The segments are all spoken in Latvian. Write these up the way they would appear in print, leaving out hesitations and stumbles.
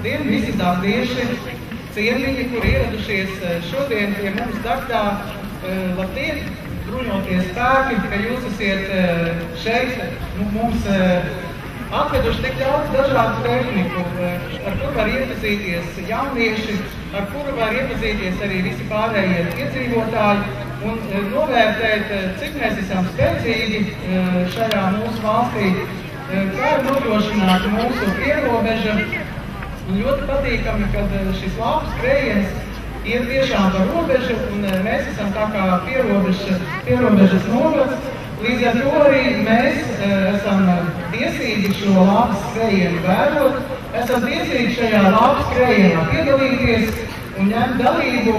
Labdien, visi dārdieši, ciemiņi, kur ieradušies šodien pie mums darbā. Labdien, bruņoties spēki, ka jūs esiet šeit mums atveduši tik daudz dažādu tehniku, ar kuru var iepazīties jaunieši, ar kuru var iepazīties arī visi pārējie iedzīvotāji un novērtēt, cik mēs esam spēcīgi šajā mūsu valstī, kā ir nodrošināta mūsu pierobeža. Ļoti patīkami, kad šis labs skrējiens iet tiešām par robežu, un mēs esam tā kā pierobežas novads. Līdz ar to arī mēs esam tiesīgi šo labu skrējienu vērot, esam tiesīgi šajā labu skrējienā piedalīties un ņemt dalību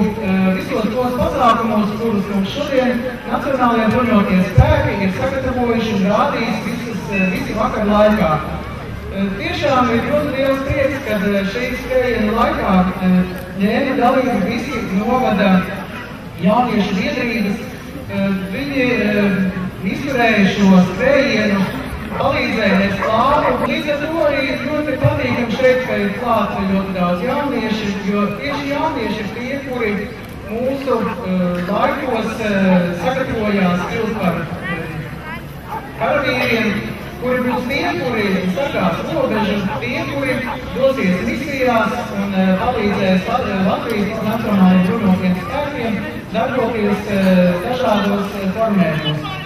visos tos pasākumos, kurus mums šodien Nacionālajie bruņotie spēki ir sagatavojuši un rādījis visi vakar laikā. Tiešām ir ļoti liels prieks, kad šī skrējiena laikā ņēma dalību visi novada jauniešu biedrības. Viņi izturēja šo skrējienu, palīdzēja nes klātu. Līdz ar to arī ļoti patīkam šeit, ka ir klāt ļoti daudz jaunieši, jo tieši jaunieši ir tie, kuri mūsu laikos sagatavojās kļūt par karavīriem, kuri būs tie, kuri sargās robežu, tie, kuri dosies misijās un palīdzēs Latvijas Nacionālajiem bruņotajiem spēkiem darboties dažādos formējumos.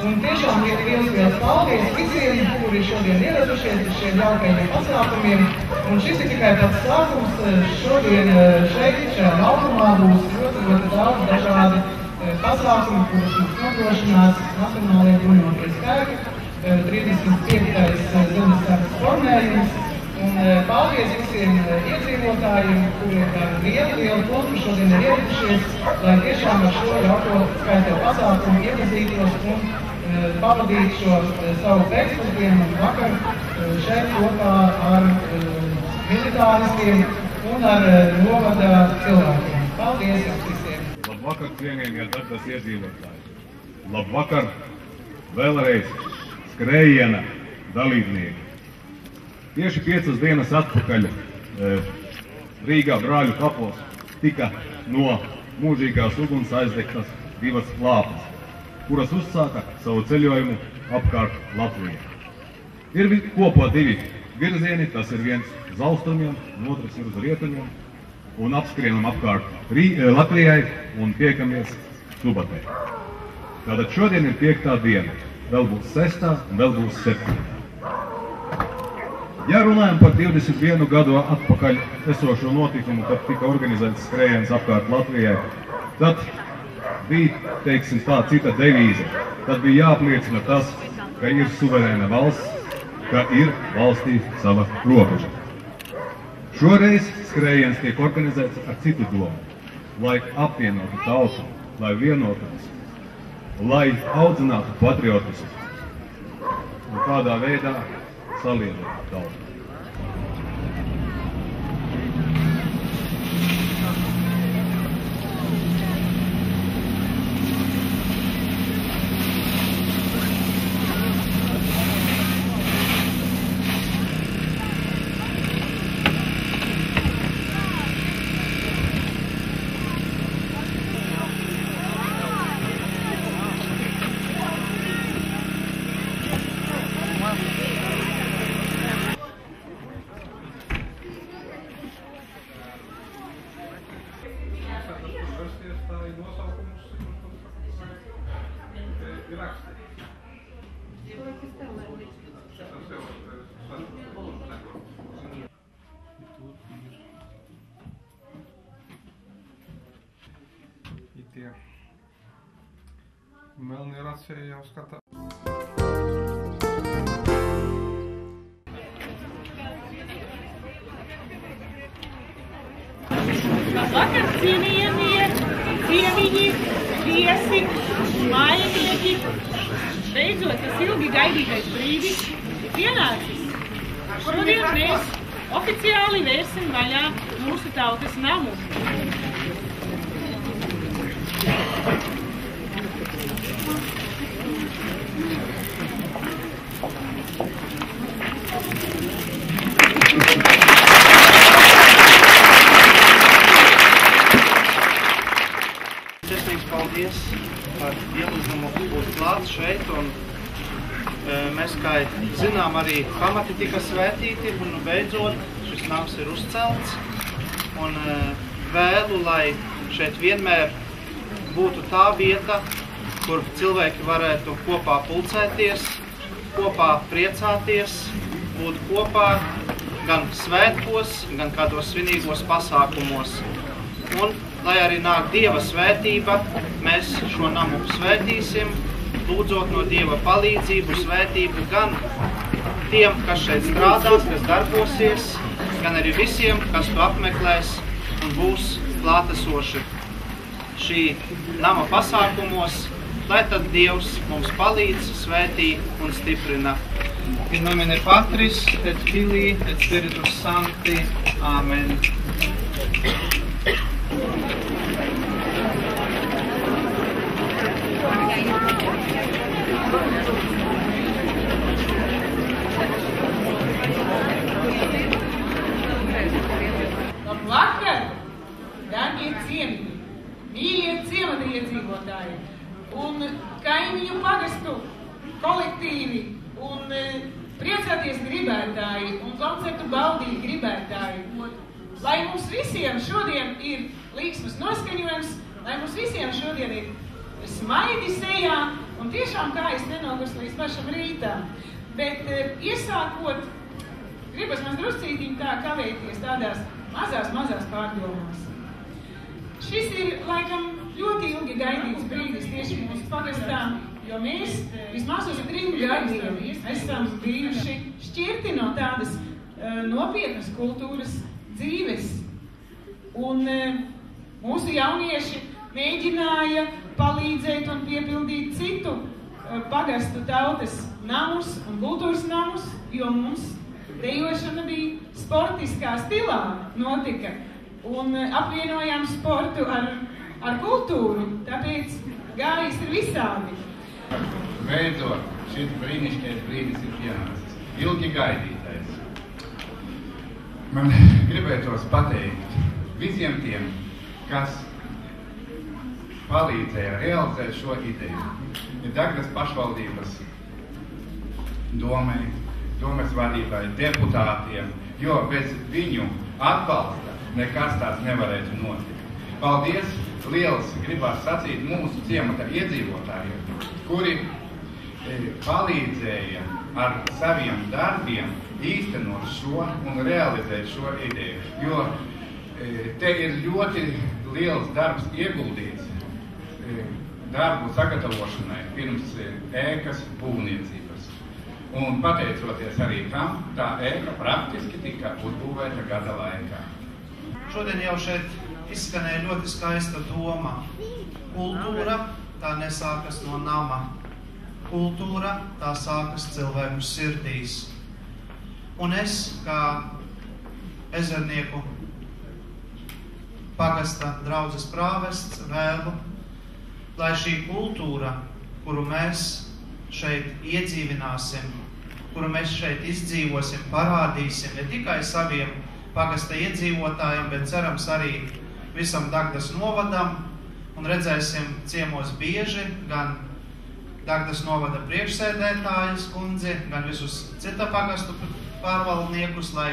Un tiešām ir liels paldies visiem, kuri šodien ieradušies uz šiem jaukajiem pasākumiem. Un šis ir tikai pats sākums. Šodien šeit, šajā laukumā, būs ļoti daudz dažādi pasākumi, kurus mums nodrošinās Nacionālajie bruņotie spēki. 35. Zemesargas formējums, un paldies visiem iedzīvotājiem, kuri ar lielu plūsmu šodien ir ieradušies, lai tiešām ar šo jauko skaitēju pasākumu iepazītos un pavadīt šo savu pēcpusdienu un vakar šeit kopā ar militāristiem un ar novada cilvēkiem. Paldies jums visiem! Labvakar, cienījamie Darbas iedzīvotāji! Labvakar vēlreiz! Skrējiena dalībnieki. Tieši 5 dienas atpakaļ Rīgā Brāļu kapos tika no mūžīgās uguns aizdegtas 2 lāpas, kuras uzsāka savu ceļojumu apkārt Latvijai. Ir kopā 2 virzieni, tas ir viens uz austrumiem, un otrs ir uz rietumiem, un apskrienam apkārt Latvijai un tiekamies Subatē. Tātad šodien ir 5. diena. Vēl būs 6. un vēl būs 7. Ja runājam par 21 gadu atpakaļ esošo notikumu, kad tika organizēts skrējiens apkārt Latvijai, tad bija, teiksim tā, cita devīze. Tad bija jāapliecina tas, ka ir suverēna valsts, ka ir valstī sava robeža. Šoreiz skrējiens tiek organizēts ar citu domu, lai apvienotu tautu, lai vienotos, lai audzinātu patriotismu un tādā veidā saliedētu tautu. Melnie racje jau skata. Labvakar, cienījamie ciemiņi, viesi, mājinieki. Beidzot, tas ilgi gaidītais brīdis ir pienācis. Šodien mēs oficiāli vērsim vaļā mūsu tautas namu. Paldies par ielūgumu būt klāt šeit, un mēs, kā zinām, arī pamati tika svētīti, un beidzot šis nams ir uzcelts, un vēlu, lai šeit vienmēr būtu tā vieta, kur cilvēki varētu kopā pulcēties, kopā priecāties, būt kopā gan svētkos, gan kādos svinīgos pasākumos. Un lai arī nāk Dieva svētība, mēs šo namu svētīsim, lūdzot no Dieva palīdzību, svētību gan tiem, kas šeit strādās, kas darbosies, gan arī visiem, kas to apmeklēs un būs klātesoši šī nama pasākumos, lai tad Dievs mums palīdz, svētī un stiprina. In nomine Patris, et Filii, et Spiritus Sancti. Amen. Labvakar, darbie ciemiņi, mīļie ciemata iedzīvotāji un kaimiņu pagastu kolektīvi un priecāties gribētāji un koncertu baudīt gribētāji. Lai mums visiem šodien ir līksmas noskaņojums, lai mums visiem šodien ir smaidi sejā un tiešām kājas nenogus līdz pašam rītām. Bet iesākot, gribas man druscītiņ tā kavēties tādās mazās pārdomās. Šis ir, laikam, ļoti ilgi gaidīts brīdis tieši mūsu pagastā, jo mēs vismaz uz 3 gadiem esam bijuši šķirti no tādas nopietnas kultūras dzīves. Un mūsu jaunieši mēģināja palīdzēt un piepildīt citu pagastu tautas namus un kultūras namus, jo mums dejošana bija sportiskā stilā notika. Un apvienojām sportu ar kultūru, tāpēc gājis ir visādi. Beidzot, šis brīnišķīgais brīdis ir pienācis. Ilgi gaidītais. Man gribētos pateikt visiem tiem, kas palīdzēja realizēt šo ideju. Ir Dagras pašvaldības domai, domas vadībai, deputātiem, jo bez viņu atbalsta nekas tāds nevarētu notikt. Paldies liels, gribās sacīt, mūsu ciemata iedzīvotājiem, kuri palīdzēja ar saviem darbiem īstenot šo un realizēt šo ideju. Jo te ir ļoti liels darbs ieguldīts darbu sagatavošanai pirms ēkas būvniecības. Un pateicoties arī tam, tā ēka praktiski tika uzbūvēta gada laikā. Šodien jau šeit izskanēja ļoti skaista doma. Kultūra tā nesākas no nama. Kultūra tā sākas cilvēku sirdīs. Un es, kā Ezernieku pagasta draudzes prāvests, vēlu, lai šī kultūra, kuru mēs šeit iedzīvināsim, kuru mēs šeit izdzīvosim, parādīsim ne tikai saviem pagasta iedzīvotājiem, bet cerams arī visam Dagdas novadam, un redzēsim ciemos bieži gan Dagdas novada priekšsēdētājas kundzi, gan visus cita pagastu pārvaldniekus, lai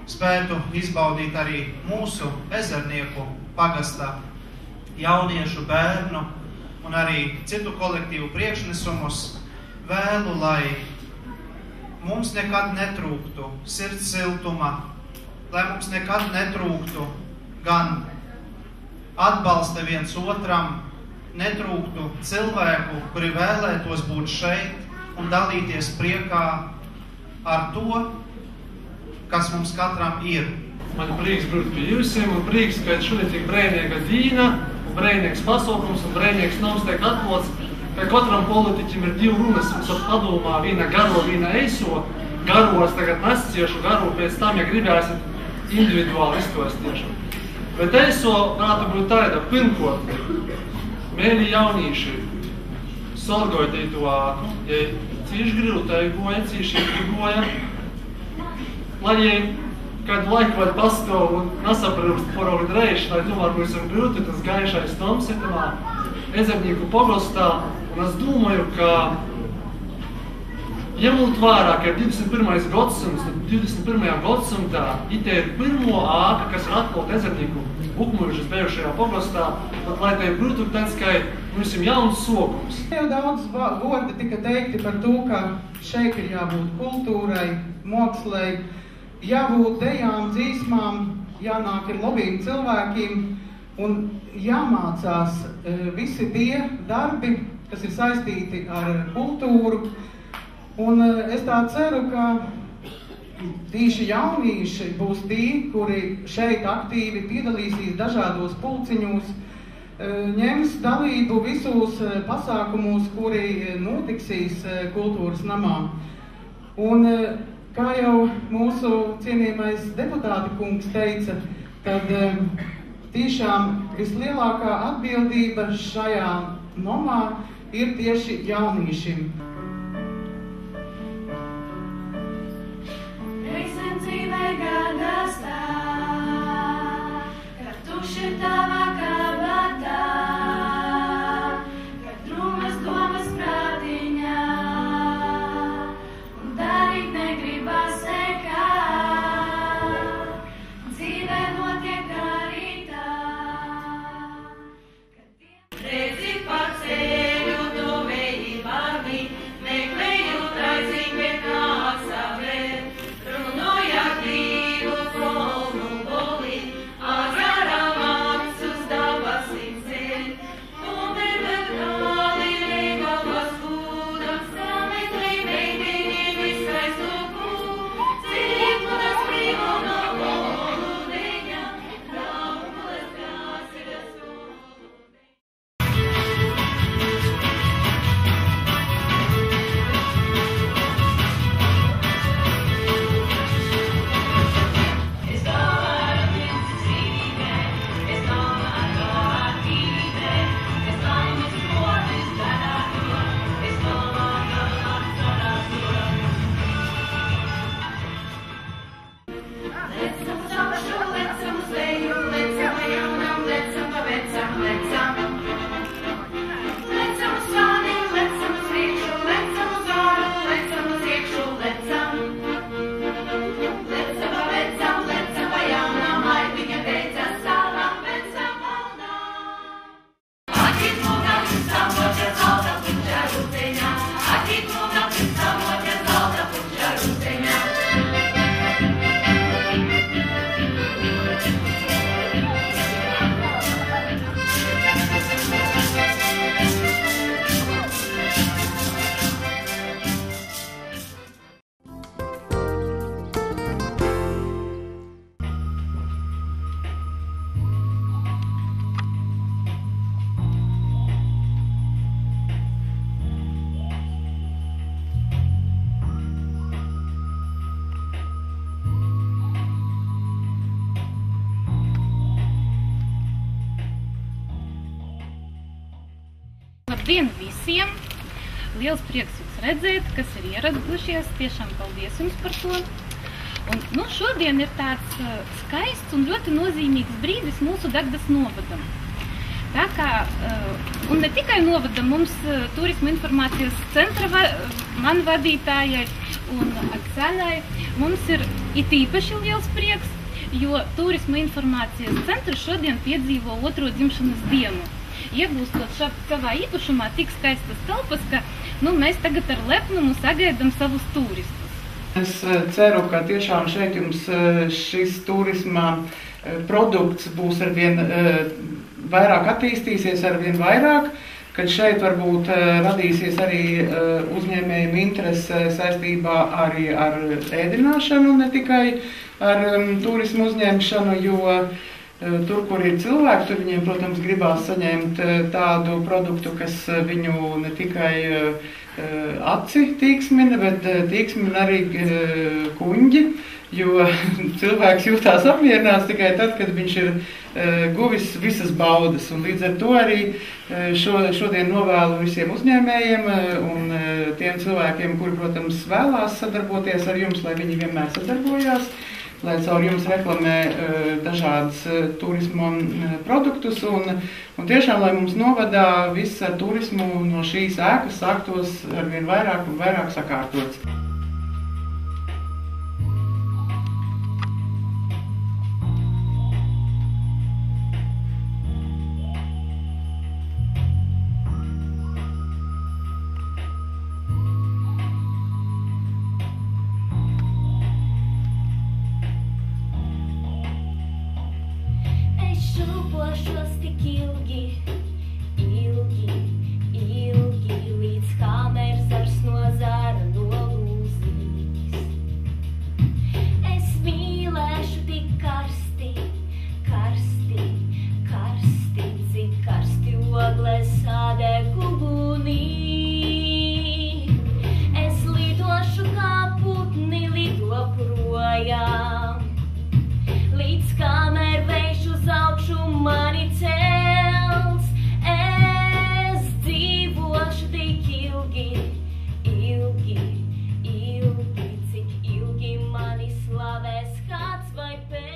spētu izbaudīt arī mūsu Ezernieku pagasta jauniešu, bērnu un arī citu kolektīvu priekšnesumus. Vēlu, lai mums nekad netrūktu sirds siltuma, lai mums nekad netrūktu gan atbalsta viens otram, netrūktu cilvēku, kuri vēlētos būt šeit un dalīties priekā ar to, kas mums katram ir. Man prieks būt pie jūsiem un prieks, ka šodien tiek brēnieka dīna, un brēnieks pasaukums, un brēnieks nams tiek atklāts, ka katram politiķim ir 2 runas, mums padomā, viena garo, viena eiso, garos tagad nesciešu, garo pēc tam, ja gribēsit individuāli iztostiešu. Bet eiso varētu būt tāda, pirmkot, mēli jaunīši sorgoja to āku, ja cīši grūtēgoja, cīši grigoja, lai jai kādu laiku var pastāv un nesaprūst porogu dreiši, lai tomēr mums ir grūti tas gaišais toms ir tamā Ezernieku pogostā. Un es domāju, ka ņemot vērā, ka ir 21. gadsimts, 21. gadsimtā ite ir pirmo āka, kas ir atklāt Ezernieku Bukmuižas bijušajā pogostā, tad lai te ir būtu tāds, ka mums ir jauns sokums. Jau daudz vārdi tika teikti par to, ka šeit ir jābūt kultūrai, mākslai, jābūt dejām, dzīsmām, jānāk ir labiem cilvēkiem un jāmācās visi tie darbi, kas ir saistīti ar kultūru. Un es tā ceru, ka tieši jaunieši būs tie, kuri šeit aktīvi piedalīsies dažādos pulciņos, ņems dalību visos pasākumos, kuri notiksīs kultūras namā. Un kā jau mūsu cienījamais deputāti kungs teica, tad tiešām vislielākā atbildība šajā nomā ir tieši jauniešiem. Reizēm dzīvē gadās tā, ka tukši tavā kabatā, ka drūmas domas prātiņā, un darīt negribas nekā. Dzīvē notiek arī tā, ka redzi pa ceļu tu veji barvi, Labdien visiem! Liels prieks jūs redzēt, kas ir ieradušies. Tiešām paldies jums par to. Un, šodien ir tāds skaists un ļoti nozīmīgs brīdis mūsu Dagdas novadam. Tā kā, un ne tikai novadam, mums Turisma informācijas centra man vadītājai un Aksanai, mums ir it īpaši liels prieks, jo Turisma informācijas centrs šodien piedzīvo 2. dzimšanas dienu. Iegūstot savā īpašumā tik skaistas telpas, ka mēs tagad ar lepnumu sagaidām savus turistus. Es ceru, ka tiešām šeit jums šis turisma produkts būs arvien vairāk attīstīsies, arvien vairāk, kad šeit varbūt radīsies arī uzņēmējiem interese saistībā arī ar ēdināšanu, ne tikai ar turismu uzņemšanu, jo tur, kur ir cilvēki, tur viņiem, protams, gribās saņemt tādu produktu, kas viņu ne tikai aci tīksmina, bet tīksmina arī kuņģi, jo cilvēks jūtās apmierināts tikai tad, kad viņš ir guvis visas baudas. Un līdz ar to arī šodien novēlu visiem uzņēmējiem un tiem cilvēkiem, kuri, protams, vēlās sadarboties ar jums, lai viņi vienmēr sadarbojās, lai caur jums reklamē dažādas turismu produktus un tiešām, lai mums novadā viss ar turismu no šīs ēkas sāktos arvien vairāk un vairāk sakārtots. Šūpošos tik ilgi, līdz kameras zars no zara nolūzīs. Es mīlēšu tik karsti, cik karsti oglēs sādē ugunī. Es lidošu kā putni lido projām, līdz kamēr vējš uz augšu mani cels. Es dzīvošu tik ilgi, cik ilgi mani slavēs kāds vai pēls.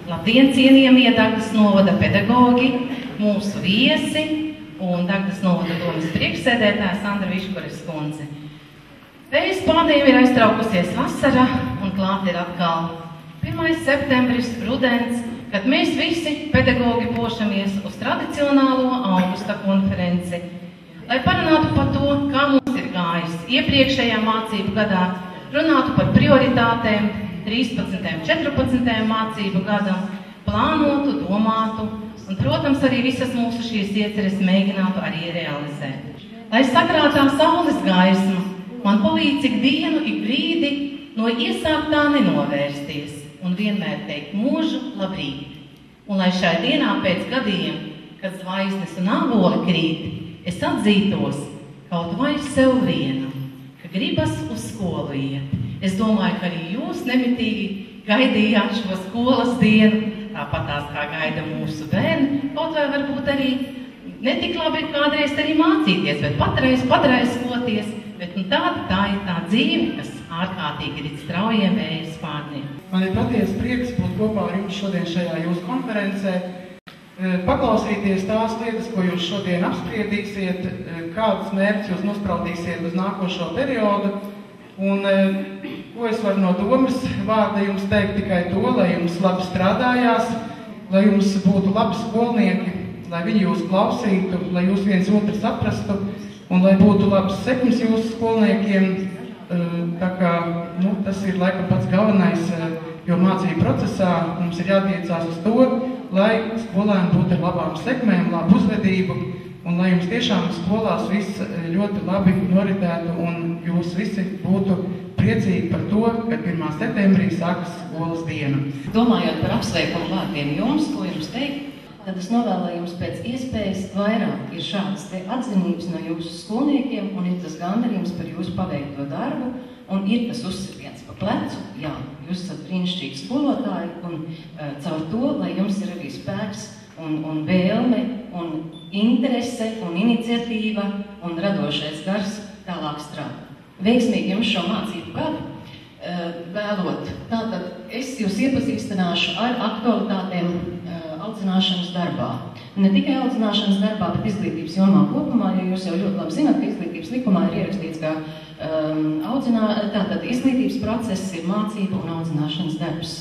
Labdien, cienījamie Dagdas novada pedagogi, mūsu viesi un Dagdas novada domas priekšsēdētāja Sandra Viškuras kundze. Pēc pārējiem ir aiztraukusies vasara un klāt ir atkal 1. septembris, rudens, kad mēs visi pedagogi pošamies uz tradicionālo augusta konferenci, lai parunātu par to, kā mums ir gājis iepriekšējā mācību gadā, runātu par prioritātēm 13. 14. mācību gadam, plānotu, domātu un, protams, arī visas mūsu šīs ieceres mēģinātu arī realizēt. Lai sakrātā saules gaisma man palīdz ik dienu, ik brīdi no iesāktā nenovērsties un vienmēr teikt mūžu labrīt. Un lai šai dienā pēc gadiem, kad zvaigznes un āboli krīt, es atzītos kaut vai sev vienam, ka gribas uz skolu iet. Es domāju, ka arī jūs nemitīgi gaidījāt šo skolas dienu, tāpatās kā gaida mūsu bērni, kaut vai varbūt arī netik labi kādreiz arī mācīties, bet patraiskoties, bet tā ir tā dzīve, kas ārkārtīgi ir straujiem vējas spārniem. Man ir patiesi prieks būt kopā ar jums šodien šajā jūsu konferencē, paklausīties tās lietas, ko jūs šodien apspriedīsiet, kādus mērķus jūs nospraudīsiet uz nākošo periodu. Un ko es varu no domas vārda jums teikt tikai to, lai jums labi strādājās, lai jums būtu labi skolnieki, lai viņi jūs klausītu, lai jūs viens otru saprastu un lai būtu labs sekmes jūsu skolniekiem. Tā kā, tas ir laikam pats galvenais, jo mācību procesā mums ir jātiecās uz to, lai skolēni būtu ar labām sekmēm, labu uzvedību, un lai jums tiešām skolās viss ļoti labi noritētu un jūs visi būtu priecīgi par to, ka 1. septembrī sākas skolas diena. Domājot par apsveikumu vārdiem jums, ko jums teikt, tad es novēlēju jums pēc iespējas vairāk ir šādas te atzinības no jūsu skolniekiem un ir tas gandarījums par jūsu paveikto darbu un ir tas uzsitiens pa plecu. Jā, jūs esat brīnišķīgi skolotāji un caur to, lai jums ir arī spēks un vēlme un interese un iniciatīva un radošais gars tālāk strādāt. Veiksmīgi jums šo mācību gadu vēlot. Tātad es jūs iepazīstināšu ar aktualitātēm audzināšanas darbā. Ne tikai audzināšanas darbā, bet izglītības jomā kopumā, jo jūs jau ļoti labi zināt, ka izglītības likumā ir ierakstīts, ka tātad izglītības process ir mācība un audzināšanas darbs.